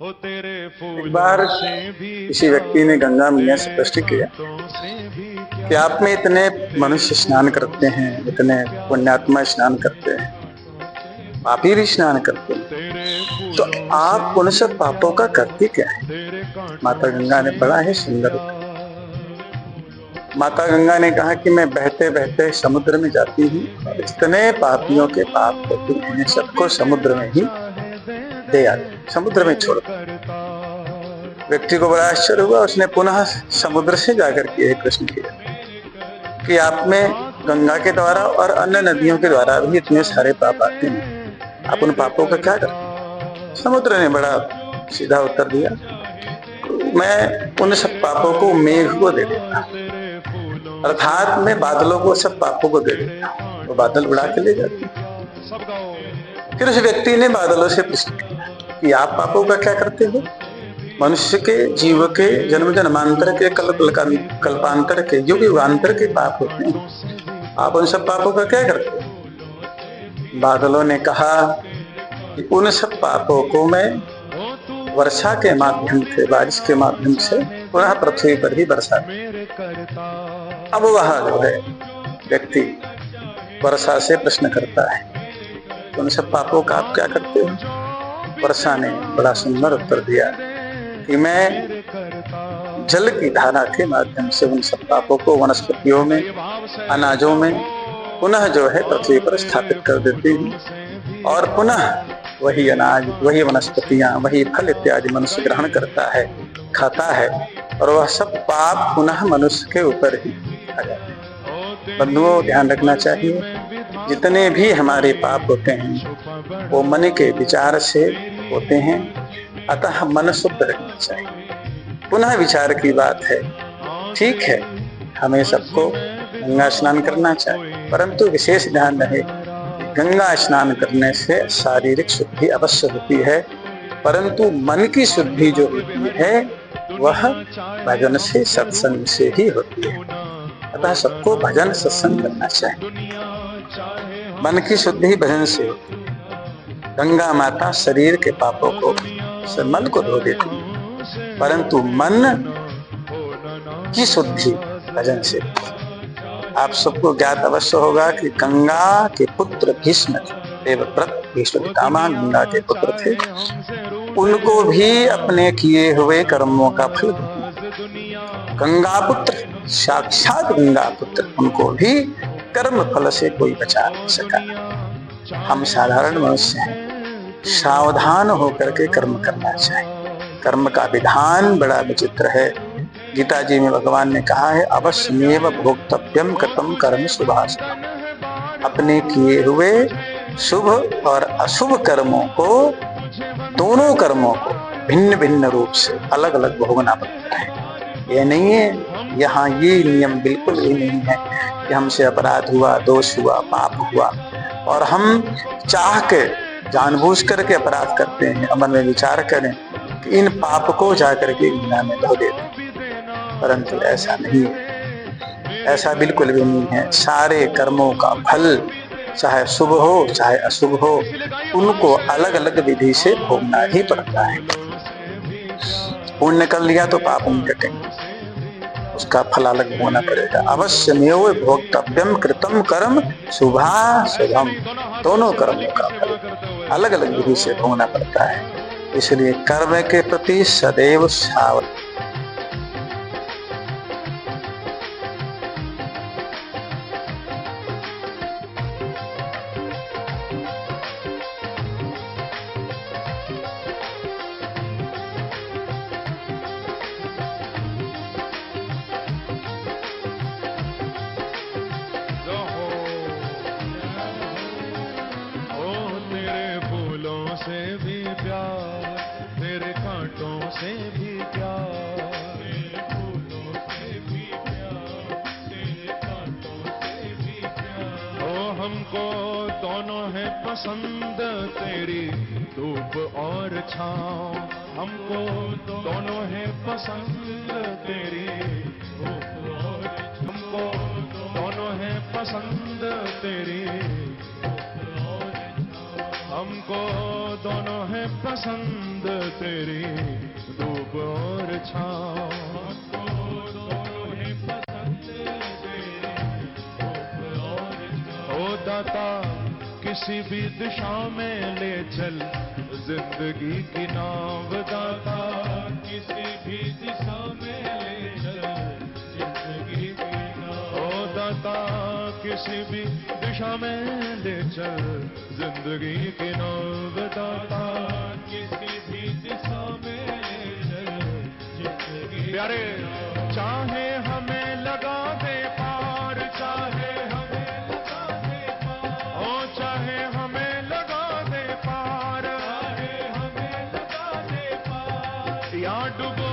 एक बार किसी व्यक्ति ने गंगा मैया से प्रश्न किया कि आप में इतने मनुष्य स्नान करते हैं, इतने पुण्यात्मा स्नान करते हैं, पापी भी स्नान करते हैं, तो आप उन सब पापों का करती क्या है? माता गंगा ने बड़ा ही सुंदर उत्तर। माता गंगा ने कहा कि मैं बहते बहते समुद्र में जाती हूँ और जितने पापियों के पाप होते हैं सबको समुद्र में ही दे आती, समुद्र में छोड़। व्यक्ति को बड़ा आश्चर्य हुआ। उसने पुनः समुद्र से जाकर के एक प्रश्न किया कि आप में गंगा के द्वारा और अन्य नदियों के द्वारा भी इतने सारे पाप आते हैं, आप उन पापों का क्या करते? समुद्र ने बड़ा सीधा उत्तर दिया, मैं उन सब पापों को मेघ को दे देता, अर्थात मैं बादलों को सब पापों को दे देता, वो बादल उड़ा के ले जाते। फिर उस व्यक्ति ने बादलों से प्रश्न किया कि आप पापों का क्या करते हो? मनुष्य के जीव के जन्म जन्मांतर के कल्पांतर के युग युगांतर के पाप होते हैं, आप उन सब पापों का क्या करते हो? बादलों ने कहा कि उन सब पापों को मैं वर्षा के माध्यम से, बारिश के माध्यम से पुनः पृथ्वी पर ही बरसा। अब वह जो है व्यक्ति वर्षा से प्रश्न करता है, उन सब पापों का आप क्या करते हो? वर्षा ने बड़ा सुंदर उत्तर दिया कि मैं जल की धारा के माध्यम से उन सब पापों को वनस्पतियों में, अनाजों में पुनः जो है पृथ्वी पर स्थापित कर देती हूँ और पुनः वही अनाज, वही वनस्पतियां, वही फल इत्यादि मनुष्य ग्रहण करता है, खाता है और वह सब पाप पुनः मनुष्य के ऊपर ही आ जाते हैं। बंधुओं, ध्यान रखना चाहिए, जितने भी हमारे पाप होते हैं वो मन के विचार से होते हैं, अतः मन शुद्ध रखना चाहिए। पुनः विचार की बात है, ठीक है हमें सबको गंगा स्नान करना चाहिए, परंतु विशेष ध्यान रहे गंगा स्नान करने से शारीरिक शुद्धि अवश्य होती है, परंतु मन की शुद्धि जो होती है वह भजन से, सत्संग से ही होती है। अतः सबको भजन सत्संग करना चाहिए। मन की शुद्धि भजन से होती है। गंगा माता शरीर के पापों को, मन को धो देती है, परंतु मन की शुद्धि भजन से होती है। आप सबको ज्ञात अवश्य होगा कि गंगा के पुत्र भीष्म थे, देवव्रत भीष्म पितामह गंगा के पुत्र थे। उनको भी अपने किए हुए कर्मों का फल, गंगा पुत्र, साक्षात गंगा पुत्र, उनको भी कर्म फल से कोई बचा नहीं सका। हम साधारण मनुष्य हैं, सावधान होकर के कर्म करना चाहिए। कर्म का विधान बड़ा विचित्र है। गीता जी में भगवान ने कहा है, अवश्यमेव भोक्तव्यम कृतं कर्म शुभाशुभम्। अपने किए हुए शुभ और अशुभ कर्मों को, दोनों कर्मों को भिन्न भिन्न रूप से अलग अलग भोगना पड़ता है। ये नहीं है, यहाँ ये नियम बिल्कुल ही नहीं है कि हमसे अपराध हुआ, दोष हुआ, पाप हुआ और हम चाह के जानबूझ करके अपराध करते हैं, मन में विचार करें कि इन पाप को जाकर के गंगा में धो देते, परंतु ऐसा नहीं है, ऐसा बिल्कुल भी नहीं है। सारे कर्मों का फल चाहे शुभ हो चाहे अशुभ हो, उनको अलग अलग विधि से भोगना ही पड़ता है। पुण्य कर लिया तो पाप नहीं कटेंगे, उसका फल अलग होना पड़ेगा। अवश्यमेव भोक्तव्यम कृतं कर्म शुभाशुभम्। दोनों कर्मों का फल अलग अलग विधि से भोगना पड़ता है, इसलिए कर्म के प्रति सदैव सावधान। से भी प्यार, तेरे कांटों से भी प्यार, तेरे फूलों से भी प्यार, तेरे कांटों से भी प्यार। ओ हमको दोनों है पसंद, तेरी धूप और छाँव। हमको दोनों है पसंद, तेरी धूप और छाँव। हमको दोनों है पसंद, तेरी हमको दोनों है पसंद तेरी धूप और छाँव। हमको दोनों है पसंद तेरी धूप और छाँव। ओ दाता किसी भी दिशा में ले चल जिंदगी की नाव। दाता किसी भी दिशा में ले चल जिंदगी की नाव। ओ दाता किसी भी दिशा में ले चल जिंदगी की नाव। दाता किसी भी दिशा में ले चल जिंदगी। प्यारे चाहे हमें लगा दे पार, चाहे हमें लगा दे पार। ओ चाहे हमें लगा दे पार, चाहे हमें लगा दे पार। या डूबो